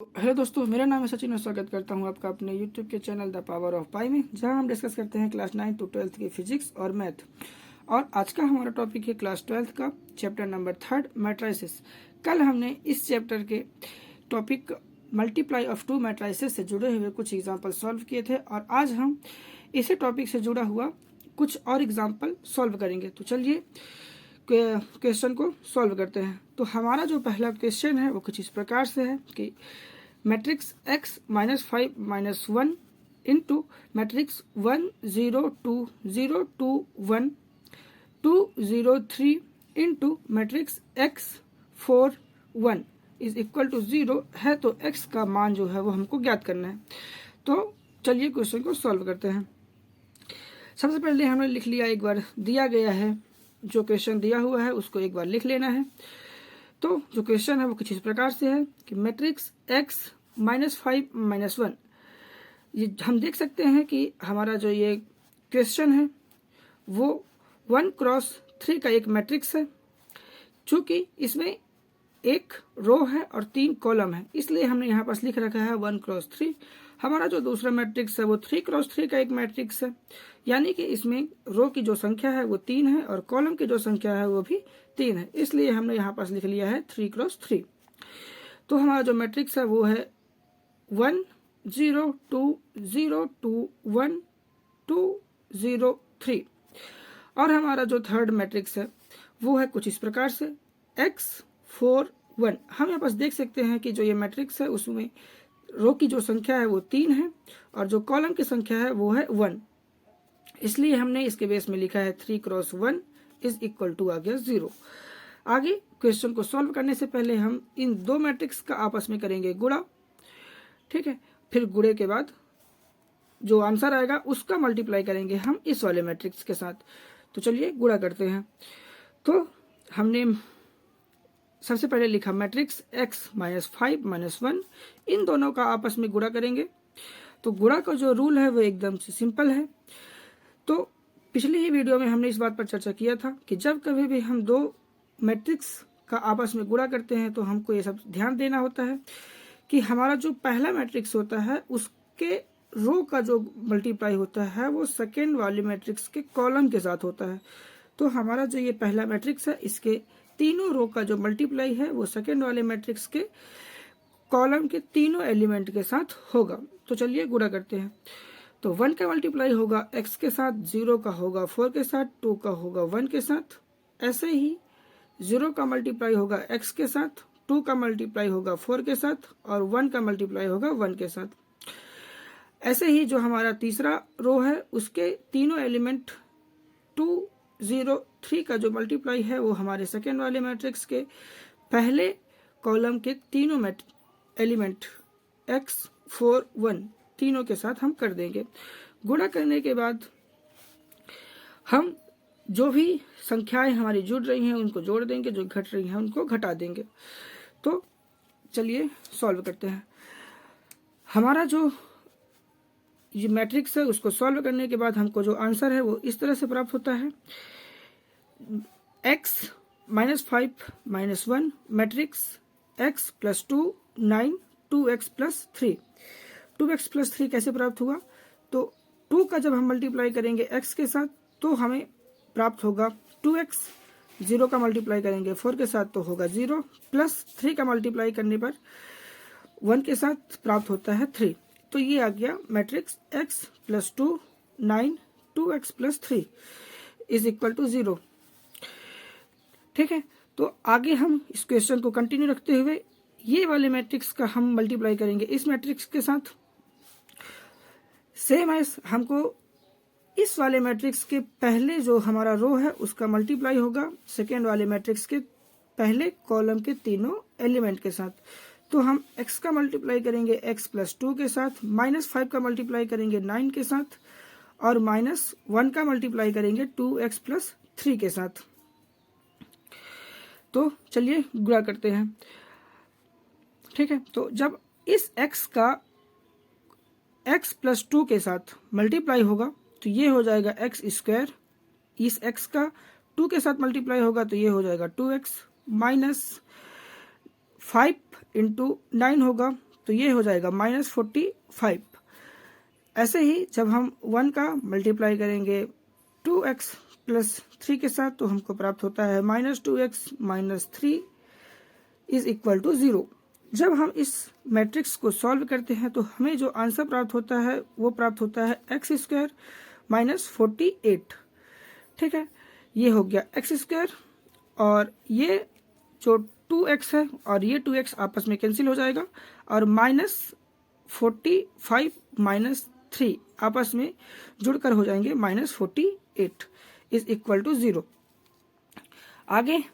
Hello दोस्तों, मेरा नाम है सचिन और स्वागत करता हूं आपका अपने यूट्यूब के चैनल द पावर ऑफ पाई में, जहां हम डिस्कस करते हैं क्लास 9 to 12 की फिजिक्स और मैथ। और आज का हमारा टॉपिक है क्लास 12 का चैप्टर नंबर 3 मैट्रिसेस। कल हमने इस चैप्टर के topic multiply of to matrices से जुड़े हुए कुछ एग्जाम्पल सॉल्व किए थे और आज हम इसी टॉपिक से जुड़ा हुआ कुछ और एग्जाम्पल सॉल्व करेंगे। तो चलिए क्वेश्चन को सॉल्व करते हैं। तो हमारा जो पहला क्वेश्चन है वो कुछ इस प्रकार से है कि matrix x -5 -1 into matrix 1 0 2 0 2 1 2 0 3 into matrix x 4 1 is equal to 0 है। तो x का मान जो है वो हमको ज्ञात करना है। तो चलिए क्वेश्चन को सॉल्व करते हैं। सबसे पहले हमने लिख लिया, एक बार दिया गया है, जो क्वेश्चन दिया हुआ है उसको एक बार लिख लेना है। तो जो क्वेश्चन है वो कुछ इस प्रकार से है कि मैट्रिक्स x -5 -1, ये हम देख सकते हैं कि हमारा जो ये क्वेश्चन है वो 1x3 का एक मैट्रिक्स है। चूंकि इसमें एक रो है और 3 कॉलम है, इसलिए हमने यहाँ पास लिख रखा है 1x3। हमारा जो दूसरा मैट्रिक्स है वो 3x3 का एक मैट्रिक्स है, यानी कि इसमें रो की जो संख्या है वो 3 है और कॉलम की जो संख्या है वो भी 3 है, इसलिए हमने यहाँ पास लिख लिया है 3x3। तो हमारा जो मैट्रिक्स है वो है 1 0 2 0 2 1 2 0 3। और हमारा जो थर्ड मैट्रिक्स है वो है कुछ इस प्रकार से x 4 1। हम यहाँ पास देख सकते हैं कि जो ये मैट्रिक्स है उसमें रो की जो संख्या है वो 3 है और जो कॉलम की संख्या है वो है 1, इसलिए हमने इसके बेस में लिखा है 3x1 इज इक्वल टू आ गया 0। आगे क्वेश्चन को सॉल्व करने से पहले हम इन दो मैट्रिक्स का आपस में करेंगे गुणा, ठीक है। फिर गुणे के बाद जो आंसर आएगा उसका मल्टीप्लाई करेंगे हम इस वाले मैट्रिक्स के साथ। तो चलिए गुणा करते हैं। तो हमने सबसे पहले लिखा मैट्रिक्स x -5 -1, इन दोनों का आपस में गुणा करेंगे। तो गुणा का जो रूल है वो एकदम से सिंपल है। तो पिछली ही वीडियो में हमने इस बात पर चर्चा किया था कि जब कभी भी हम दो मैट्रिक्स का आपस में गुणा करते हैं तो हमको ये सब ध्यान देना होता है कि हमारा जो पहला मैट्रिक्स होता है उसके रो का जो मल्टीप्लाई होता है वो सेकेंड वाले मैट्रिक्स के कॉलम के साथ होता है। तो हमारा जो ये पहला मैट्रिक्स है इसके तीनों रो का जो मल्टीप्लाई है वो सेकेंड वाले मैट्रिक्स के कॉलम के तीनों एलिमेंट के साथ होगा। तो चलिए गुणा करते हैं। तो 1 का मल्टीप्लाई होगा x के साथ, 0 का होगा 4 के साथ, 2 का होगा 1 के साथ। ऐसे ही 0 का मल्टीप्लाई होगा x के साथ, 2 का मल्टीप्लाई होगा 4 के साथ और 1 का मल्टीप्लाई होगा 1 के साथ। ऐसे ही जो हमारा तीसरा रो है उसके तीनों एलिमेंट 2 0 3 का जो मल्टीप्लाई है वो हमारे सेकेंड वाले मैट्रिक्स के पहले कॉलम के तीनों एलिमेंट x 4 1 तीनों के साथ हम कर देंगे। गुणा करने के बाद हम जो भी संख्याएं हमारी जुड़ रही हैं उनको जोड़ देंगे, जो घट रही हैं उनको घटा देंगे। तो चलिए सॉल्व करते हैं। हमारा जो ये मैट्रिक्स है उसको सॉल्व करने के बाद हमको जो आंसर है वो इस तरह से प्राप्त होता है। x -5 -1 matrix x + 2 9 2x + 3। 2x + 3 कैसे प्राप्त हुआ? तो 2 का जब हम मल्टीप्लाई करेंगे x के साथ तो हमें प्राप्त होगा 2x, 0 का मल्टीप्लाई करेंगे 4 के साथ तो होगा 0, प्लस 3 का मल्टीप्लाई करने पर 1 के साथ प्राप्त होता है 3। तो ये आ गया matrix x + 2 9 2x + 3 is equal to 0, ठीक है। तो आगे हम इस क्वेश्चन को कंटिन्यू रखते हुए ये वाले मैट्रिक्स का हम मल्टीप्लाई करेंगे इस मैट्रिक्स के साथ। सेम एज हमको इस वाले मैट्रिक्स के पहले जो हमारा रो है उसका मल्टीप्लाई होगा सेकेंड वाले मैट्रिक्स के पहले कॉलम के तीनों एलिमेंट के साथ। तो हम x का मल्टीप्लाई करेंगे x + 2 के साथ, -5 का मल्टीप्लाई करेंगे 9 के साथ और -1 का मल्टीप्लाई करेंगे 2x + 3 के साथ। तो चलिए गुणा करते हैं, ठीक है। तो जब इस x का x + 2 के साथ मल्टीप्लाई होगा तो ये हो जाएगा x², इस x का 2 के साथ मल्टीप्लाई होगा तो ये हो जाएगा 2x -5 × 9 होगा तो ये हो जाएगा -45। ऐसे ही जब हम 1 का मल्टीप्लाई करेंगे 2x प्लस 3 के साथ तो हमको प्राप्त होता है -2x - 3 इज इक्वल टू 0। जब हम इस मैट्रिक्स को सॉल्व करते हैं तो हमें जो आंसर प्राप्त होता है वो प्राप्त होता है x² -48। ठीक है, ये हो गया x², और ये जो 2x है और ये 2x आपस में कैंसिल हो जाएगा, और -45 - 3 आपस में जुड़कर हो जाएंगे -48 इज इक्वल टू 0। आगे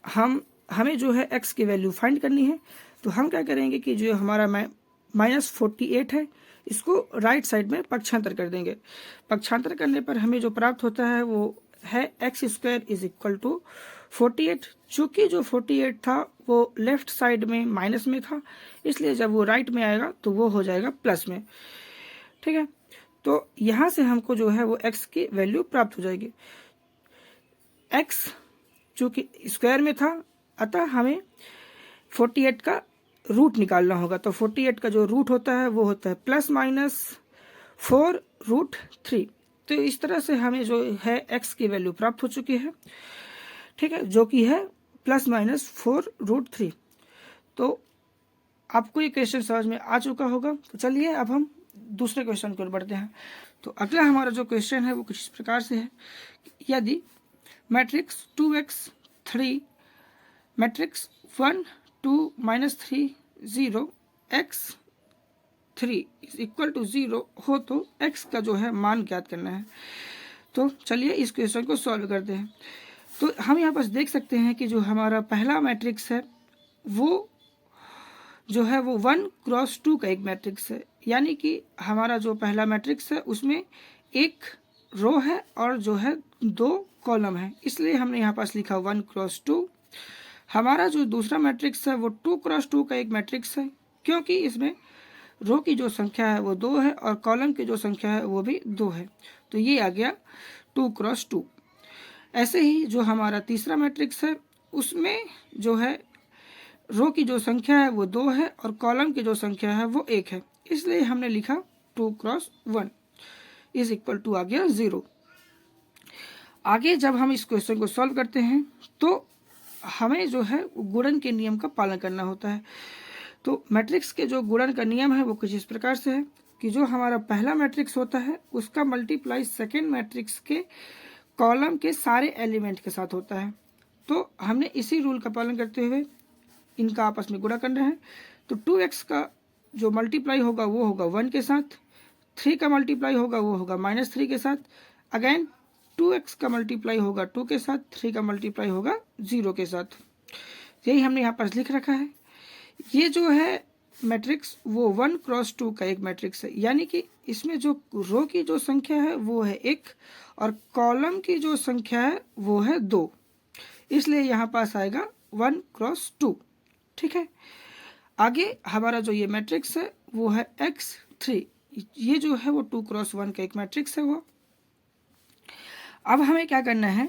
हमें जो है x की वैल्यू फाइंड करनी है, तो हम क्या करेंगे कि जो हमारा -48 है इसको राइट साइड में पक्षांतर कर देंगे। पक्षांतर करने पर हमें जो प्राप्त होता है वो है x² इज इक्वल टू 48। चूंकि जो 48 था वो लेफ्ट साइड में माइनस में था, इसलिए जब वो राइट में आएगा तो वो हो जाएगा प्लस में। ठीक है, तो यहाँ से हमको जो है वो x की वैल्यू प्राप्त हो जाएगी। x चूंकि स्क्वायर में था, अतः हमें 48 का रूट निकालना होगा। तो 48 का जो रूट होता है वो होता है +/4√3। तो इस तरह से हमें जो है x की वैल्यू प्राप्त हो चुकी है। ठीक है, जो कि है +/4√3। तो आपको ये क्वेश्चन समझ में आ चुका होगा। तो चलिए अब हम दूसरे क्वेश्चन की ओर बढ़ते हैं। तो अगला हमारा जो क्वेश्चन है वो कुछ इस प्रकार से है, यदि matrix 2x 3 matrix 1 2 -3 0 x 3 is equal to 0 हो तो x का जो है मान ज्ञात करना है। तो चलिए इस क्वेश्चन को सॉल्व करते हैं। तो हम यहाँ पर देख सकते हैं कि जो हमारा पहला मैट्रिक्स है वो जो है वो 1 क्रॉस 2 का एक मैट्रिक्स है, यानी कि हमारा जो पहला मैट्रिक्स है उसमें एक रो है और जो है 2 कॉलम है, इसलिए हमने यहाँ पास लिखा 1 क्रॉस 2। हमारा जो दूसरा मैट्रिक्स है वो 2 क्रॉस 2 का एक मैट्रिक्स है, क्योंकि इसमें रो की जो संख्या है वो 2 है और कॉलम की जो संख्या है वो भी 2 है, तो ये आ गया 2 क्रॉस 2। ऐसे ही जो हमारा तीसरा मैट्रिक्स है उसमें जो है रो की जो संख्या है वो 2 है और कॉलम की जो संख्या है वो 1 है, इसलिए हमने लिखा 2 क्रॉस 1 इज इक्वल टू आ गया 0। आगे जब हम इस क्वेश्चन को सॉल्व करते हैं तो हमें जो है गुणन के नियम का पालन करना होता है। तो मैट्रिक्स के जो गुणन का नियम है वो कुछ इस प्रकार से है कि जो हमारा पहला मैट्रिक्स होता है उसका मल्टीप्लाई सेकेंड मैट्रिक्स के कॉलम के सारे एलिमेंट के साथ होता है। तो हमने इसी रूल का पालन करते हुए इनका आपस में गुणा करना है। तो 2x का जो मल्टीप्लाई होगा वो होगा 1 के साथ, 3 का मल्टीप्लाई होगा वो होगा -3 के साथ, अगेन 2x का मल्टीप्लाई होगा 2 के साथ, 3 का मल्टीप्लाई होगा 0 के साथ। यही हमने यहाँ पर लिख रखा है। ये जो है मैट्रिक्स वो 1 क्रॉस 2 का एक मैट्रिक्स है, यानी कि इसमें जो रो की जो संख्या है वो है 1 और कॉलम की जो संख्या है वो है 2, इसलिए यहाँ पास आएगा 1 क्रॉस 2। ठीक है, आगे हमारा जो ये मैट्रिक्स है वो है x3, ये जो है वो 2 क्रॉस 1 का एक मैट्रिक्स है वो। अब हमें क्या करना है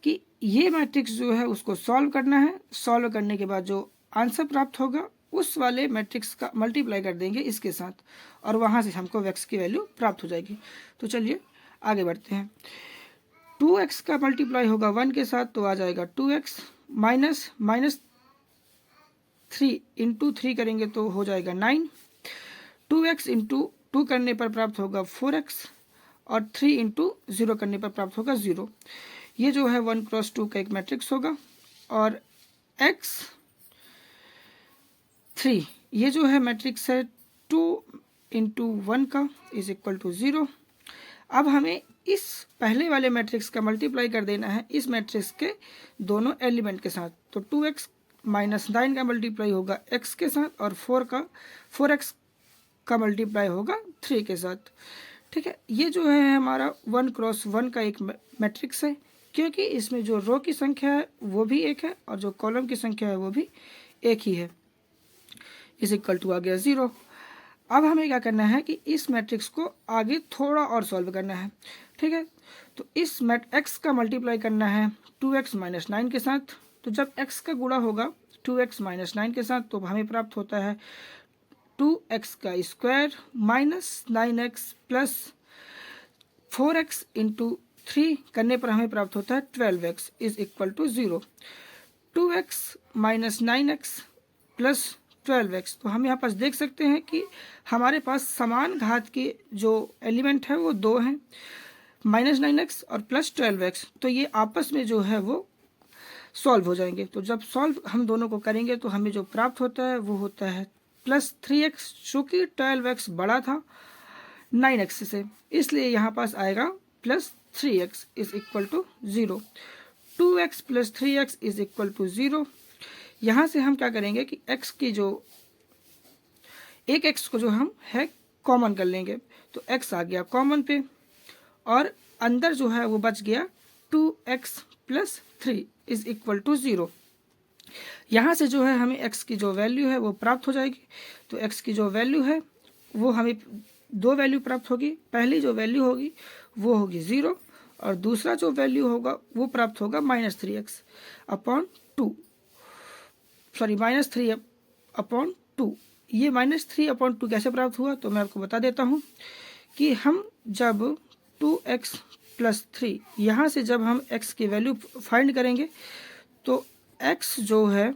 कि ये मैट्रिक्स जो है उसको सॉल्व करना है। सॉल्व करने के बाद जो आंसर प्राप्त होगा उस वाले मैट्रिक्स का मल्टीप्लाई कर देंगे इसके साथ और वहाँ से हमको x की वैल्यू प्राप्त हो जाएगी। तो चलिए आगे बढ़ते हैं। 2x का मल्टीप्लाई होगा 1 के साथ तो आ जाएगा 2x -3 इंटू 3 करेंगे तो हो जाएगा 9। 2x इंटू 2 करने पर प्राप्त होगा 4x और 3 इंटू 0 करने पर प्राप्त होगा 0। ये जो है 1 क्रॉस 2 का एक मैट्रिक्स होगा। और x3 ये जो है मैट्रिक्स है 2 इंटू 1 का इज इक्वल टू 0। अब हमें इस पहले वाले मैट्रिक्स का मल्टीप्लाई कर देना है इस मैट्रिक्स के दोनों एलिमेंट के साथ। तो 2x -9 का मल्टीप्लाई होगा x के साथ और 4x का मल्टीप्लाई होगा 3 के साथ। ठीक है, ये जो है हमारा 1 क्रॉस 1 का एक मैट्रिक्स है, क्योंकि इसमें जो रो की संख्या है वो भी 1 है और जो कॉलम की संख्या है वो भी 1 ही है, इज इक्वल टू आ गया 0। अब हमें क्या करना है कि इस मैट्रिक्स को आगे थोड़ा और सॉल्व करना है। ठीक है, तो इस x का मल्टीप्लाई करना है 2x -9 के साथ। तो जब x का गुणा होगा 2x -9 के साथ तो हमें प्राप्त होता है 2x का square minus 9x plus 4x into 3 करने पर हमें प्राप्त होता है 12x is equal to 0। 2x minus 9x plus 12x, तो हम यहाँ पास देख सकते हैं कि हमारे पास समान घात के जो एलिमेंट है वो दो हैं, माइनस 9x और प्लस 12x, तो ये आपस में जो है वो सॉल्व हो जाएंगे। तो जब सॉल्व हम दोनों को करेंगे तो हमें जो प्राप्त होता है वो होता है प्लस 3x, चूँकि 12x बड़ा था 9x से, इसलिए यहाँ पास आएगा plus 3x is equal to 0। 2x plus 3x is equal to 0। यहाँ से हम क्या करेंगे कि x की जो एक x को जो हम है कॉमन कर लेंगे, तो x आ गया कॉमन पे और अंदर जो है वो बच गया 2x plus 3 is equal to 0। यहाँ से जो है हमें x की जो वैल्यू है वो प्राप्त हो जाएगी। तो x की जो वैल्यू है वो हमें दो वैल्यू प्राप्त होगी। पहली जो वैल्यू होगी वो होगी 0 और दूसरा जो वैल्यू होगा वो प्राप्त होगा minus 3x upon 2, sorry minus 3 upon 2। ये माइनस 3 अपॉन 2 कैसे प्राप्त हुआ, तो मैं आपको बता देता हूँ कि हम जब 2x प्लस 3 यहाँ से जब हम x की वैल्यू फाइंड करेंगे तो x जो है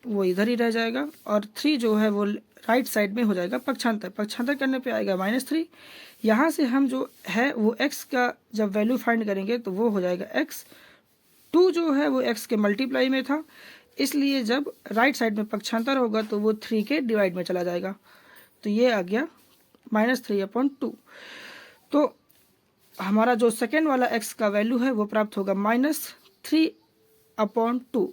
वो इधर ही रह जाएगा और 3 जो है वो राइट साइड में हो जाएगा पक्षांतर। पक्षांतर करने पे आएगा माइनस 3। यहाँ से हम जो है वो x का जब वैल्यू फाइंड करेंगे तो वो हो जाएगा x। 2 जो है वो x के मल्टीप्लाई में था, इसलिए जब राइट साइड में पक्षांतर होगा तो वो 3 के डिवाइड में चला जाएगा, तो ये आ गया माइनस 3 अपॉन 2। तो हमारा जो सेकेंड वाला x का वैल्यू है वो प्राप्त होगा माइनस 3 अपॉन 2।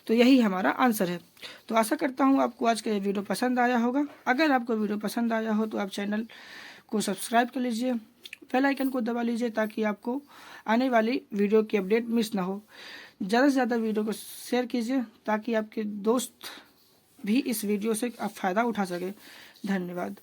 तो यही हमारा आंसर है। तो आशा करता हूँ आपको आज का ये वीडियो पसंद आया होगा। अगर आपको वीडियो पसंद आया हो तो आप चैनल को सब्सक्राइब कर लीजिए, बेल आइकन को दबा लीजिए ताकि आपको आने वाली वीडियो की अपडेट मिस ना हो। ज़्यादा से ज़्यादा वीडियो को शेयर कीजिए ताकि आपके दोस्त भी इस वीडियो से आप फ़ायदा उठा सके। धन्यवाद।